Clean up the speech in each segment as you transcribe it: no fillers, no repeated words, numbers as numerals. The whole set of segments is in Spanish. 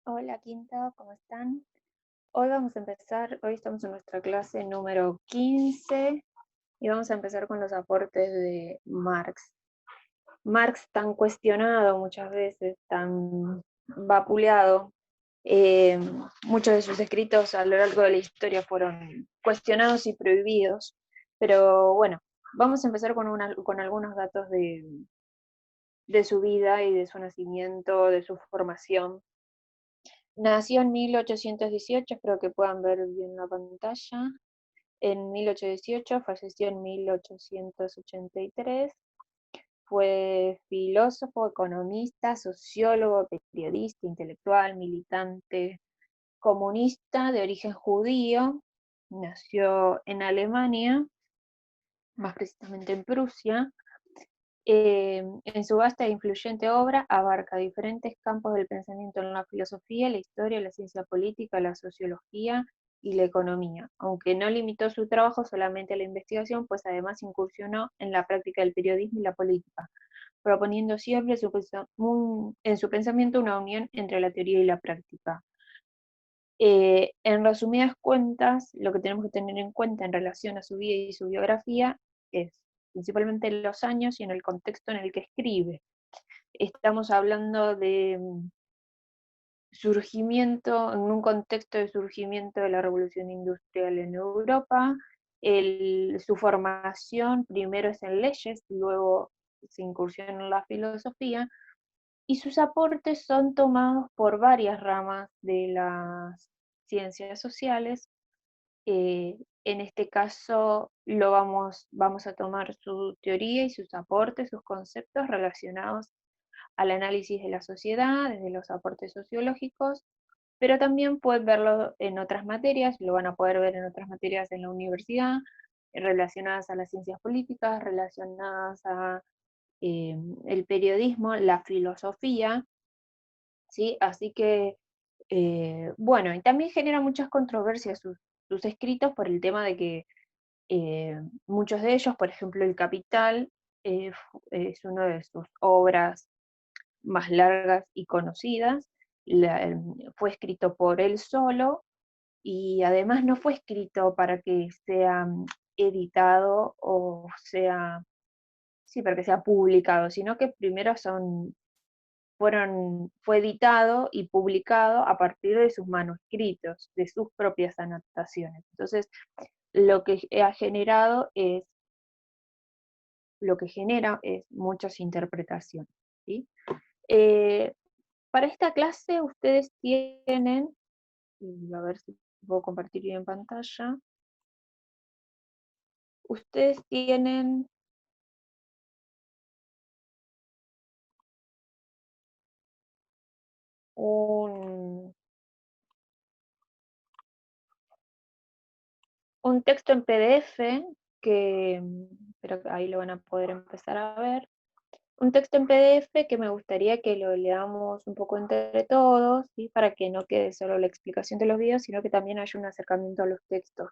Hola Quinto, ¿cómo están? Hoy estamos en nuestra clase número 15 y vamos a empezar con los aportes de Marx. Marx tan cuestionado muchas veces, tan vapuleado, eh, muchos de sus escritos a lo largo de la historia fueron cuestionados y prohibidos, pero bueno, vamos a empezar con algunos datos de su vida y de su nacimiento, de su formación. Nació en 1818, espero que puedan ver bien la pantalla. En 1818, falleció en 1883. Fue filósofo, economista, sociólogo, periodista, intelectual, militante, comunista de origen judío. Nació en Alemania, más precisamente en Prusia. En su vasta e influyente obra abarca diferentes campos del pensamiento en la filosofía, la historia, la ciencia política, la sociología y la economía, aunque no limitó su trabajo solamente a la investigación, pues además incursionó en la práctica del periodismo y la política, proponiendo siempre en su pensamiento una unión entre la teoría y la práctica. En resumidas cuentas, lo que tenemos que tener en cuenta en relación a su vida y su biografía es principalmente los años y en el contexto en el que escribe. Estamos hablando de surgimiento, en un contexto de surgimiento de la revolución industrial en Europa. Su formación primero es en leyes, luego se incursiona en la filosofía, y sus aportes son tomados por varias ramas de las ciencias sociales. En este caso vamos a tomar su teoría y sus aportes, sus conceptos relacionados al análisis de la sociedad, desde los aportes sociológicos, pero también pueden verlo en otras materias, lo van a poder ver en otras materias en la universidad, relacionadas a las ciencias políticas, relacionadas a el periodismo, la filosofía, ¿sí? Así que, bueno, y también genera muchas controversias sus escritos por el tema de que muchos de ellos, por ejemplo, El Capital, es una de sus obras más largas y conocidas. Fue escrito por él solo y además no fue escrito para que sea editado o sea, sí, para que sea publicado, sino que primero fue editado y publicado a partir de sus manuscritos, de sus propias anotaciones. Entonces, lo que ha generado es lo que genera es muchas interpretaciones, ¿sí? Eh, para esta clase ustedes tienen, y a ver si puedo compartir bien pantalla, ustedes tienen un, un texto en PDF que, pero ahí lo van a poder empezar a ver, un texto en PDF que me gustaría que lo leamos un poco entre todos, ¿sí? Para que no quede solo la explicación de los videos, sino que también haya un acercamiento a los textos.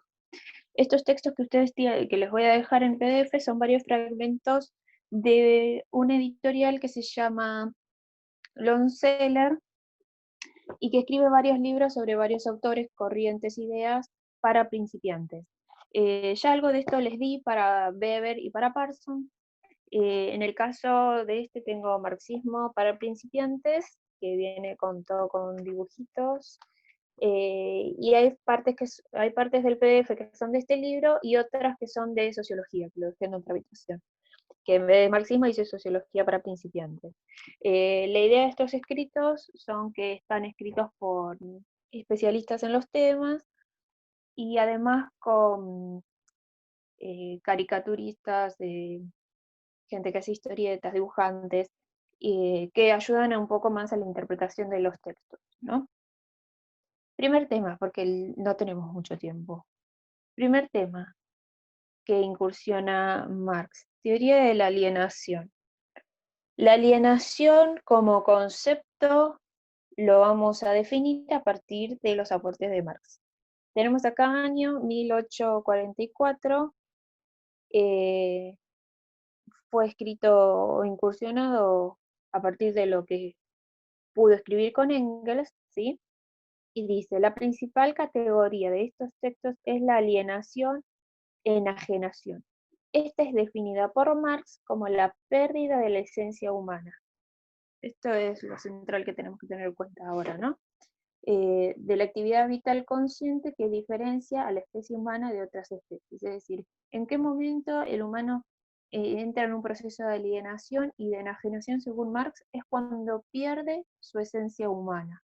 Estos textos que ustedes tienen, que les voy a dejar en PDF, son varios fragmentos de un editorial que se llama Longseller y que escribe varios libros sobre varios autores, corrientes, ideas para principiantes. Ya algo de esto les di para Weber y para Parsons. En el caso de este tengo Marxismo para principiantes, que viene con todo con dibujitos, y hay partes del PDF que son de este libro y otras que son de sociología, que lo dejé en otra habitación, que en vez de marxismo dice sociología para principiantes. La idea de estos escritos son que están escritos por especialistas en los temas y además con caricaturistas, gente que hace historietas, dibujantes, que ayudan un poco más a la interpretación de los textos, ¿no? Primer tema, porque no tenemos mucho tiempo. Primer tema que incursiona Marx, teoría de la alienación. La alienación como concepto lo vamos a definir a partir de los aportes de Marx. Tenemos acá año 1844, fue escrito o incursionado a partir de lo que pudo escribir con Engels, ¿sí? Y dice, la principal categoría de estos textos es la alienación, enajenación. Esta es definida por Marx como la pérdida de la esencia humana. Esto es lo central que tenemos que tener en cuenta ahora, ¿no? De la actividad vital consciente que diferencia a la especie humana de otras especies. Es decir, en qué momento el humano entra en un proceso de alienación y de enajenación, según Marx, es cuando pierde su esencia humana,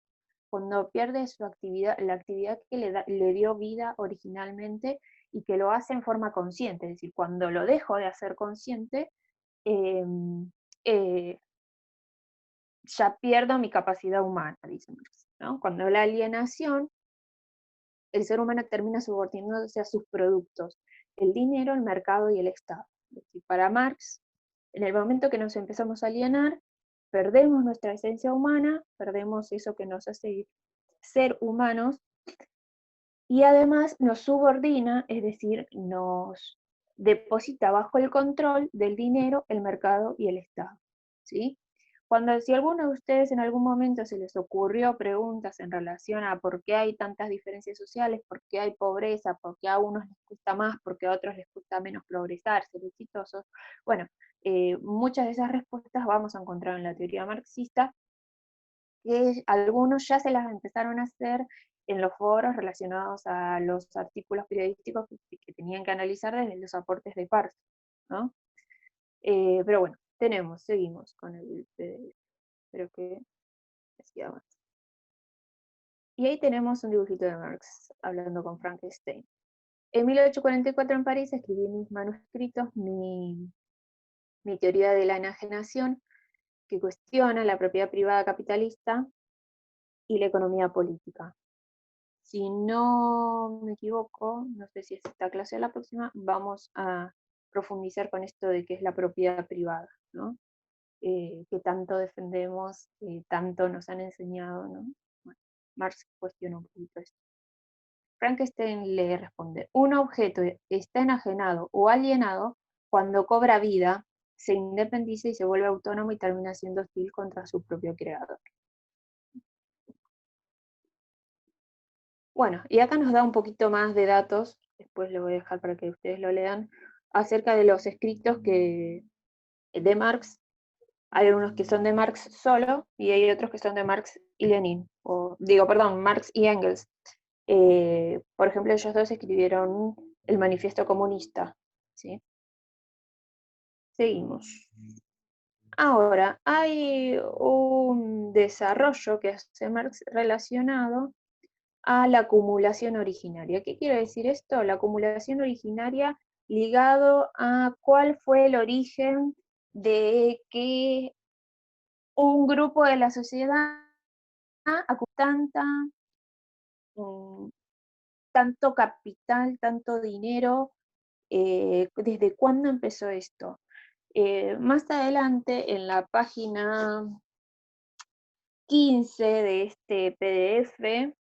cuando pierde su actividad, la actividad que le dio vida originalmente y que lo hace en forma consciente. Es decir, cuando lo dejo de hacer consciente, eh, eh, ya pierdo mi capacidad humana, dice Marx, ¿no? Cuando la alienación, el ser humano termina subordinándose a sus productos, el dinero, el mercado y el Estado. Es decir, para Marx, en el momento que nos empezamos a alienar, perdemos nuestra esencia humana, perdemos eso que nos hace ser humanos, y además nos subordina, es decir, nos deposita bajo el control del dinero, el mercado y el Estado, ¿sí? Si a alguno de ustedes en algún momento se les ocurrió preguntas en relación a por qué hay tantas diferencias sociales, por qué hay pobreza, por qué a unos les cuesta más, por qué a otros les cuesta menos progresar, ser exitosos, bueno, muchas de esas respuestas vamos a encontrar en la teoría marxista, que algunos ya se las empezaron a hacer en los foros relacionados a los artículos periodísticos que tenían que analizar desde los aportes de Parse, ¿no? Pero bueno, seguimos con el PDF, espero que siga más. Y ahí tenemos un dibujito de Marx hablando con Frankenstein. En 1844 en París escribí mis manuscritos, mi teoría de la enajenación, que cuestiona la propiedad privada capitalista y la economía política. Si no me equivoco, no sé si es esta clase o la próxima, vamos a profundizar con esto de qué es la propiedad privada, ¿no? Que tanto defendemos, tanto nos han enseñado, ¿no? Bueno, Marx cuestiona un poquito esto. Frankenstein le responde, un objeto está enajenado o alienado cuando cobra vida, se independiza y se vuelve autónomo y termina siendo hostil contra su propio creador. Bueno, y acá nos da un poquito más de datos, después lo voy a dejar para que ustedes lo lean, acerca de los escritos de Marx. Hay unos que son de Marx solo y hay otros que son de Marx y Lenin, perdón, Marx y Engels. Por ejemplo, ellos dos escribieron el Manifiesto Comunista, ¿sí? Seguimos. Ahora, hay un desarrollo que hace Marx relacionado a la acumulación originaria. ¿Qué quiere decir esto? La acumulación originaria ligado a cuál fue el origen de que un grupo de la sociedad tanta, mm, tanto capital, tanto dinero, ¿desde cuándo empezó esto? Más adelante, en la página 15 de este PDF,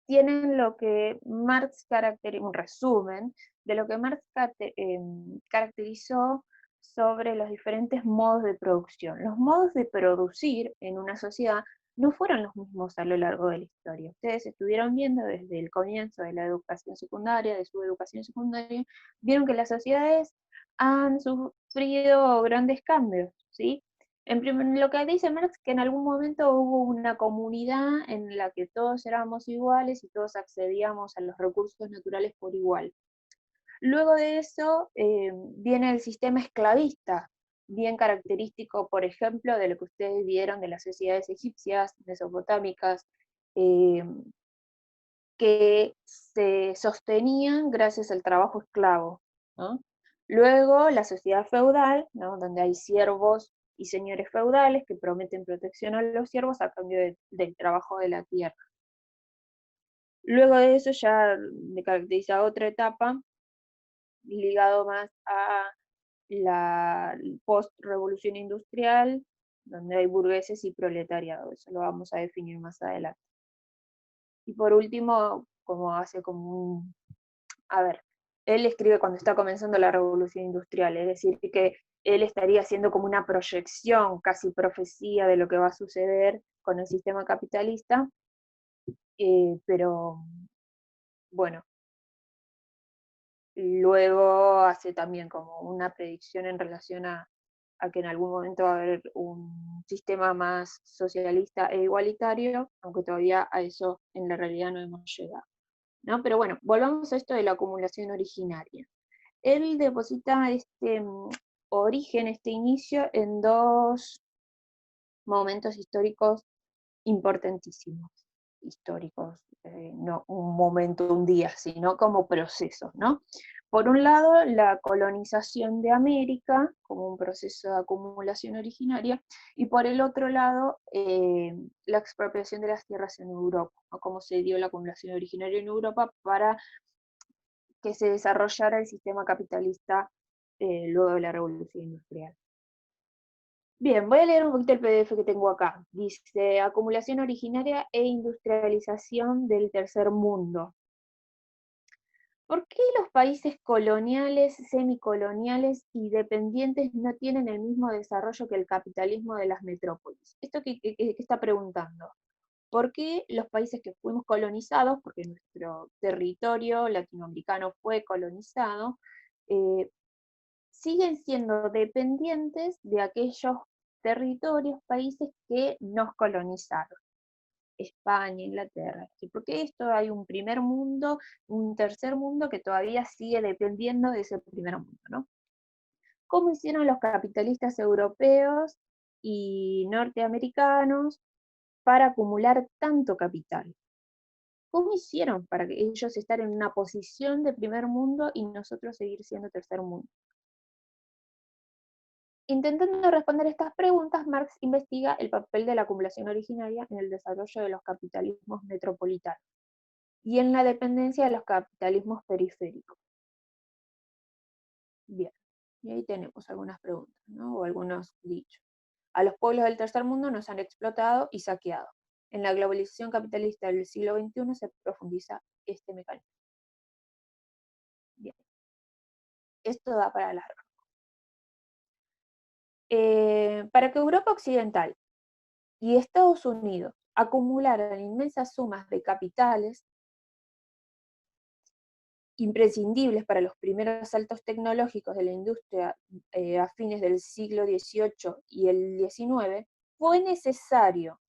tienen lo que Marx caracterizó, un resumen de lo que Marx caracterizó sobre los diferentes modos de producción. Los modos de producir en una sociedad no fueron los mismos a lo largo de la historia. Ustedes estuvieron viendo desde el comienzo de la educación secundaria, de su educación secundaria, vieron que las sociedades han sufrido grandes cambios, ¿sí? Lo que dice Marx, que en algún momento hubo una comunidad en la que todos éramos iguales y todos accedíamos a los recursos naturales por igual. Luego de eso viene el sistema esclavista, bien característico, por ejemplo, de lo que ustedes vieron de las sociedades egipcias, mesopotámicas, eh, que se sostenían gracias al trabajo esclavo, ¿no? Luego la sociedad feudal, ¿no? Donde hay siervos y señores feudales que prometen protección a los siervos a cambio del trabajo de la tierra. Luego de eso ya me caracteriza otra etapa ligado más a la post-revolución industrial, donde hay burgueses y proletariado. Eso lo vamos a definir más adelante. Y por último, a ver, él escribe cuando está comenzando la revolución industrial, es decir, que él estaría haciendo como una proyección, casi profecía de lo que va a suceder con el sistema capitalista, pero bueno, luego hace también como una predicción en relación a que en algún momento va a haber un sistema más socialista e igualitario, aunque todavía a eso en la realidad no hemos llegado, ¿no? Pero bueno, volvamos a esto de la acumulación originaria. Él deposita este origen, este inicio, en dos momentos históricos importantísimos, históricos, no un momento, un día, sino como procesos, ¿no? Por un lado, la colonización de América como un proceso de acumulación originaria, y por el otro lado, la expropiación de las tierras en Europa, ¿no? Cómo se dio la acumulación originaria en Europa para que se desarrollara el sistema capitalista luego de la Revolución Industrial. Bien, voy a leer un poquito el PDF que tengo acá. Dice, acumulación originaria e industrialización del tercer mundo. ¿Por qué los países coloniales, semicoloniales y dependientes no tienen el mismo desarrollo que el capitalismo de las metrópolis? ¿Esto qué está preguntando? ¿Por qué los países que fuimos colonizados, porque nuestro territorio latinoamericano fue colonizado, eh, siguen siendo dependientes de aquellos territorios, países que nos colonizaron? España, Inglaterra, ¿sí? Porque esto hay un primer mundo, un tercer mundo que todavía sigue dependiendo de ese primer mundo, ¿no? ¿Cómo hicieron los capitalistas europeos y norteamericanos para acumular tanto capital? ¿Cómo hicieron para que ellos estar en una posición de primer mundo y nosotros seguir siendo tercer mundo? Intentando responder estas preguntas, Marx investiga el papel de la acumulación originaria en el desarrollo de los capitalismos metropolitanos y en la dependencia de los capitalismos periféricos. Bien, y ahí tenemos algunas preguntas, ¿no? O algunos dichos. A los pueblos del tercer mundo nos han explotado y saqueado. En la globalización capitalista del siglo XXI se profundiza este mecanismo. Bien, esto da para largo. Para que Europa Occidental y Estados Unidos acumularan inmensas sumas de capitales imprescindibles para los primeros saltos tecnológicos de la industria a fines del siglo XVIII y el XIX, fue necesario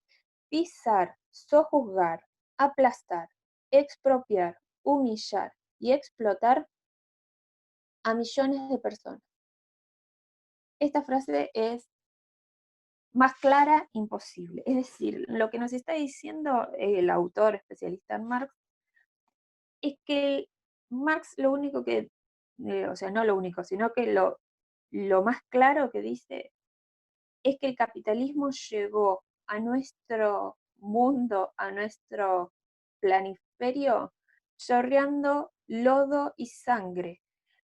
pisar, sojuzgar, aplastar, expropiar, humillar y explotar a millones de personas. Esta frase es más clara, imposible. Es decir, lo que nos está diciendo el autor especialista en Marx es que Marx lo único que, o sea, no lo único, sino que lo más claro que dice es que el capitalismo llegó a nuestro mundo, a nuestro planiferio, chorreando lodo y sangre,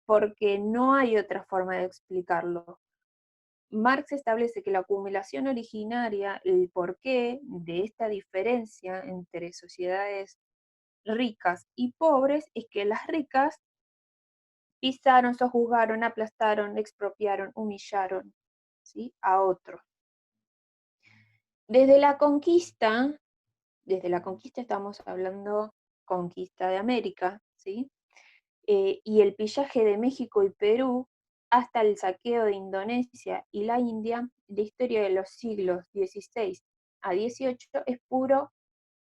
porque no hay otra forma de explicarlo. Marx establece que la acumulación originaria, el porqué de esta diferencia entre sociedades ricas y pobres, es que las ricas pisaron, sojuzgaron, aplastaron, expropiaron, humillaron, ¿sí?, a otros. Desde la conquista, estamos hablando conquista de América, ¿sí? Y el pillaje de México y Perú, hasta el saqueo de Indonesia y la India, la historia de los siglos XVI a XVIII es puro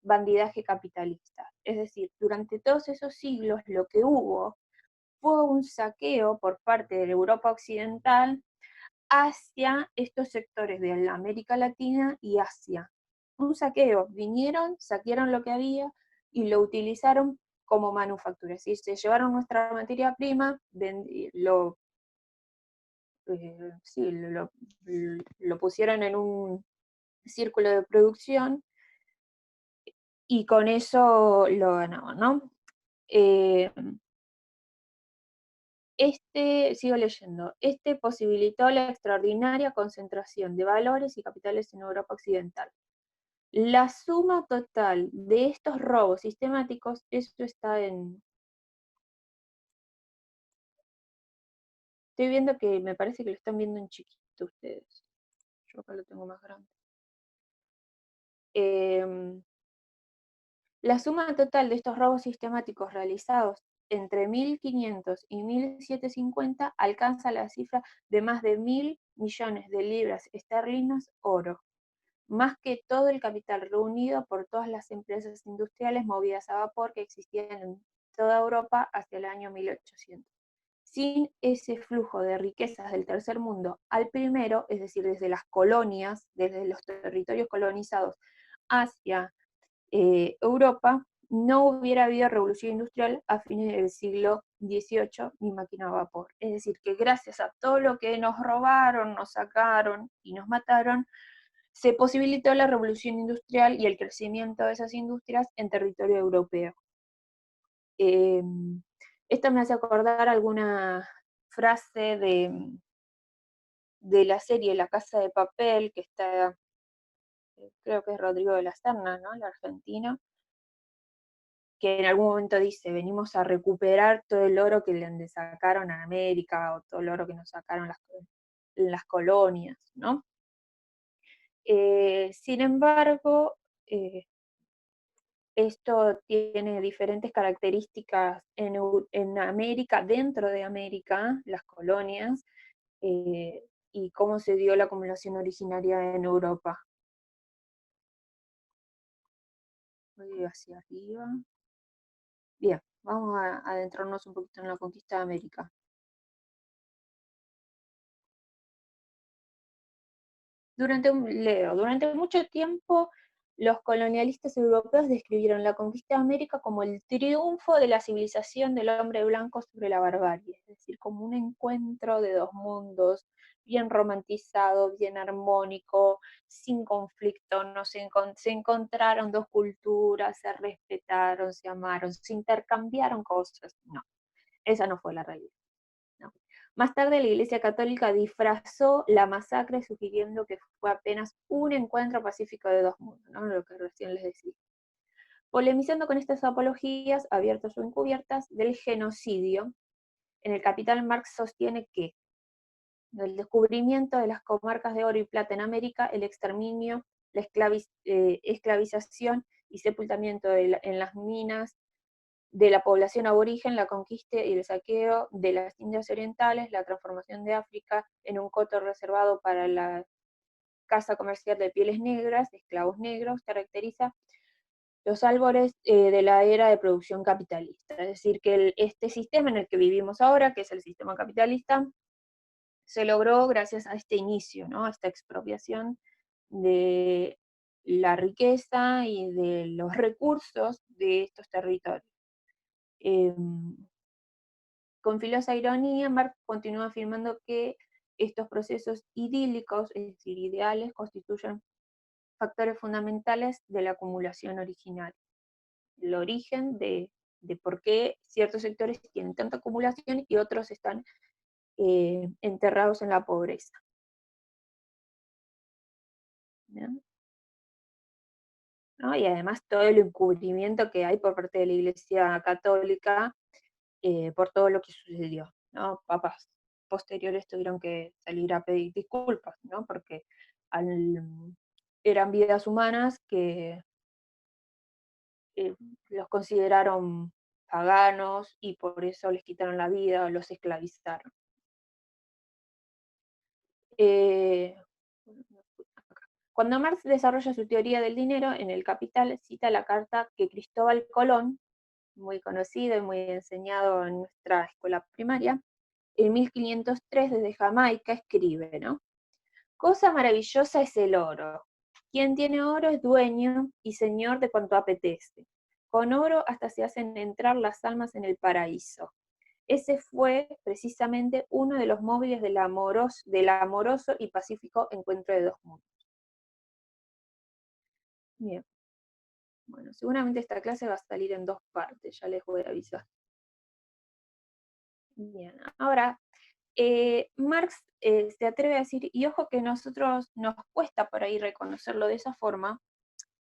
bandidaje capitalista. Es decir, durante todos esos siglos lo que hubo fue un saqueo por parte de la Europa Occidental hacia estos sectores de la América Latina y Asia. Un saqueo, vinieron, saquearon lo que había y lo utilizaron como manufactura. Es decir, se llevaron nuestra materia prima, sí, lo pusieron en un círculo de producción y con eso lo ganaban, ¿no? Sigo leyendo, posibilitó la extraordinaria concentración de valores y capitales en Europa Occidental. La suma total de estos robos sistemáticos, esto está en... Estoy viendo que me parece que lo están viendo en chiquito ustedes. Yo acá lo tengo más grande. La suma total de estos robos sistemáticos realizados entre 1500 y 1750 alcanza la cifra de más de 1.000 millones de libras esterlinas oro, más que todo el capital reunido por todas las empresas industriales movidas a vapor que existían en toda Europa hacia el año 1800. Sin ese flujo de riquezas del tercer mundo al primero, es decir, desde las colonias, desde los territorios colonizados hacia Europa, no hubiera habido revolución industrial a fines del siglo XVIII ni máquina a vapor. Es decir, que gracias a todo lo que nos robaron, nos sacaron y nos mataron, se posibilitó la revolución industrial y el crecimiento de esas industrias en territorio europeo. Esto me hace acordar alguna frase de la serie La Casa de Papel, que está, creo que es Rodrigo de la Serna, ¿no? El argentino, que en algún momento dice, venimos a recuperar todo el oro que le sacaron a América, o todo el oro que nos sacaron las colonias, ¿no? Sin embargo, esto tiene diferentes características en América, dentro de América, las colonias, y cómo se dio la acumulación originaria en Europa. Voy hacia arriba. Bien, vamos a adentrarnos un poquito en la conquista de América. Durante mucho tiempo, los colonialistas europeos describieron la conquista de América como el triunfo de la civilización del hombre blanco sobre la barbarie, es decir, como un encuentro de dos mundos, bien romantizado, bien armónico, sin conflicto, no se encontraron dos culturas, se respetaron, se amaron, se intercambiaron cosas. No, esa no fue la realidad. No. Más tarde la Iglesia Católica disfrazó la masacre sugiriendo que fue apenas un encuentro pacífico de dos mundos, ¿no? Lo que recién les decía. Polemizando con estas apologías, abiertas o encubiertas, del genocidio, en el Capital Marx sostiene que el descubrimiento de las comarcas de oro y plata en América, el exterminio, la esclavización y sepultamiento en las minas de la población aborigen, la conquista y el saqueo de las Indias Orientales, la transformación de África en un coto reservado para la caza comercial de pieles negras, de esclavos negros, caracteriza los albores de la era de producción capitalista. Es decir, que este sistema en el que vivimos ahora, que es el sistema capitalista, se logró gracias a este inicio, ¿no? A esta expropiación de la riqueza y de los recursos de estos territorios. Con filosa ironía, Marx continúa afirmando que estos procesos idílicos, es decir, ideales, constituyen factores fundamentales de la acumulación original. El origen de por qué ciertos sectores tienen tanta acumulación y otros están enterrados en la pobreza. ¿Bien? ¿No? Y además todo el encubrimiento que hay por parte de la Iglesia Católica por todo lo que sucedió, ¿no? Papas posteriores tuvieron que salir a pedir disculpas, ¿no? Porque eran vidas humanas que eh, los consideraron paganos y por eso les quitaron la vida o los esclavizaron. Eh, Cuando Marx desarrolla su teoría del dinero, en el Capital cita la carta que Cristóbal Colón, muy conocido y muy enseñado en nuestra escuela primaria, en 1503 desde Jamaica escribe, ¿no? Cosa maravillosa es el oro. Quien tiene oro es dueño y señor de cuanto apetece. Con oro hasta se hacen entrar las almas en el paraíso. Ese fue precisamente uno de los móviles del amoroso y pacífico encuentro de dos mundos. Bien, bueno, seguramente esta clase va a salir en dos partes, ya les voy a avisar. Bien, ahora, Marx se atreve a decir, y ojo que nosotros nos cuesta por ahí reconocerlo de esa forma,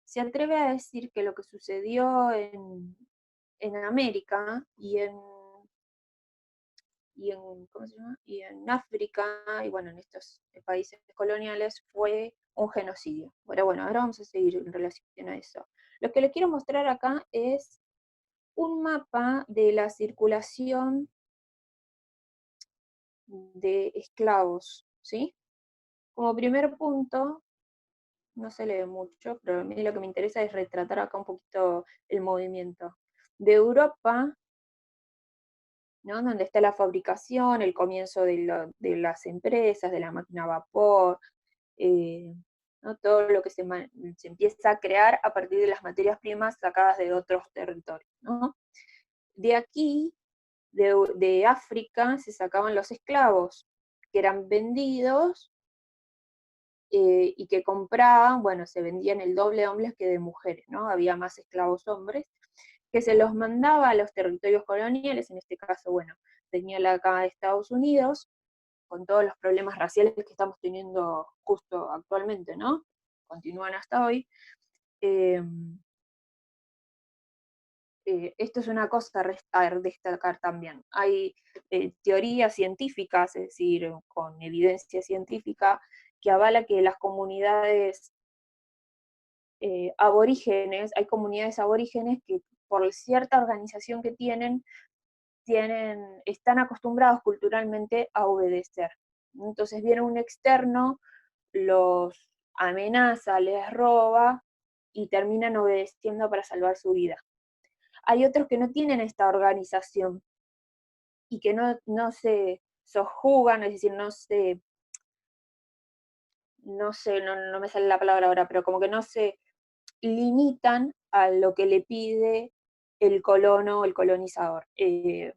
se atreve a decir que lo que sucedió en América ¿cómo se llama? Y en África, y bueno, en estos países coloniales, fue un genocidio. Pero bueno, ahora vamos a seguir en relación a eso. Lo que les quiero mostrar acá es un mapa de la circulación de esclavos, ¿sí? Como primer punto, no se lee mucho, pero a mí lo que me interesa es retratar acá un poquito el movimiento. De Europa, ¿no? Donde está la fabricación, el comienzo de las empresas, de la máquina a vapor, ¿no? Todo lo que se empieza a crear a partir de las materias primas sacadas de otros territorios, ¿no? De aquí, de África, se sacaban los esclavos, que eran vendidos y que compraban, bueno, se vendían el doble de hombres que de mujeres, ¿no? Había más esclavos hombres, que se los mandaba a los territorios coloniales, en este caso, bueno, tenía la acá de Estados Unidos, con todos los problemas raciales que estamos teniendo justo actualmente, ¿no? Continúan hasta hoy. Eh, Esto es una cosa a destacar también. Hay teorías científicas, es decir, con evidencia científica, que avala que las comunidades aborígenes, hay comunidades aborígenes que por cierta organización que están acostumbrados culturalmente a obedecer. Entonces viene un externo, los amenaza, les roba y terminan obedeciendo para salvar su vida. Hay otros que no tienen esta organización y que no se sojuzgan, es decir, no me sale la palabra ahora, pero como que no se limitan a lo que le pide el colono o el colonizador, y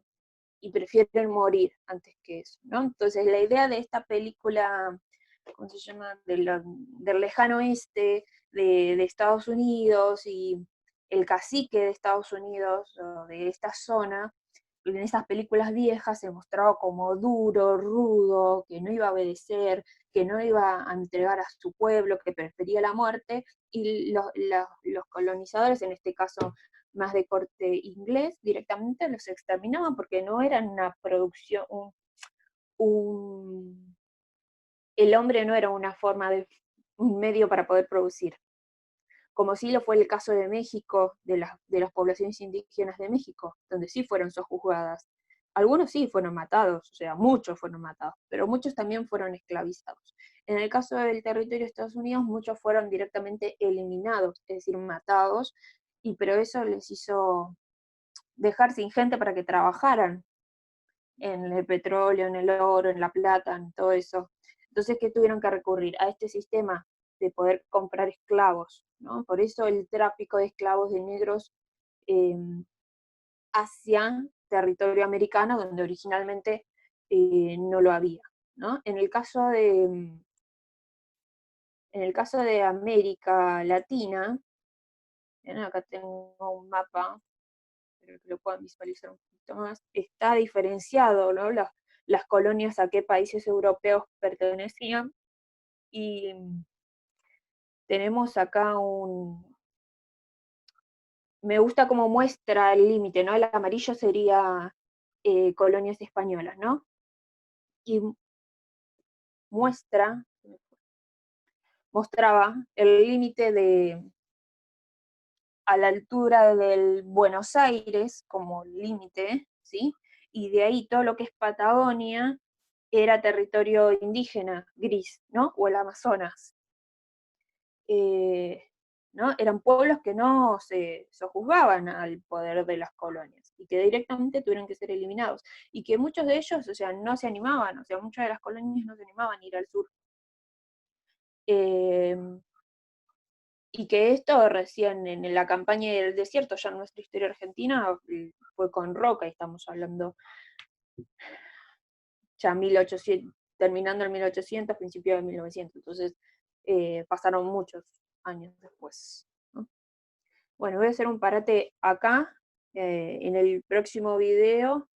prefieren morir antes que eso, ¿no? Entonces la idea de esta película, ¿cómo se llama?, del lejano oeste, de Estados Unidos, y el cacique de Estados Unidos, o de esta zona, en esas películas viejas se mostraba como duro, rudo, que no iba a obedecer, que no iba a entregar a su pueblo, que prefería la muerte, y los colonizadores, en este caso más de corte inglés, directamente los exterminaban porque no eran una producción, el hombre no era un medio para poder producir, como sí lo fue el caso de México, de las poblaciones indígenas de México, donde sí fueron sojuzgadas. Algunos sí fueron matados, o sea, muchos fueron matados, pero muchos también fueron esclavizados. En el caso del territorio de Estados Unidos, muchos fueron directamente eliminados, es decir, matados, pero eso les hizo dejar sin gente para que trabajaran en el petróleo, en el oro, en la plata, en todo eso. Entonces, ¿qué tuvieron que recurrir? A este sistema de poder comprar esclavos, ¿no? Por eso el tráfico de esclavos de negros eh, hacia territorio americano, donde originalmente no lo había, ¿no? En el caso de América Latina, acá tengo un mapa, pero que lo puedan visualizar un poquito más, está diferenciado, ¿no? Las colonias a qué países europeos pertenecían, y tenemos acá me gusta cómo muestra el límite, ¿no? El amarillo sería colonias españolas, ¿no? Y mostraba el límite a la altura del Buenos Aires como límite, ¿sí? Y de ahí todo lo que es Patagonia era territorio indígena, gris, ¿no? O el Amazonas. ¿No? Eran pueblos que no se sojuzgaban al poder de las colonias y que directamente tuvieron que ser eliminados. Y que muchos de ellos, o sea, no se animaban, o sea, muchas de las colonias no se animaban a ir al sur. Eh, y que esto recién en la campaña del desierto, ya en nuestra historia argentina, fue con Roca, y estamos hablando ya 1800, terminando el 1800, principio de 1900, entonces pasaron muchos años después, ¿no? Bueno, voy a hacer un parate acá, en el próximo video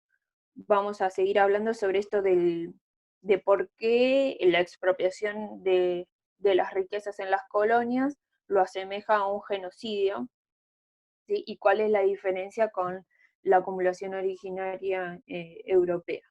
vamos a seguir hablando sobre esto de por qué la expropiación de las riquezas en las colonias lo asemeja a un genocidio, ¿sí? Y cuál es la diferencia con la acumulación originaria europea.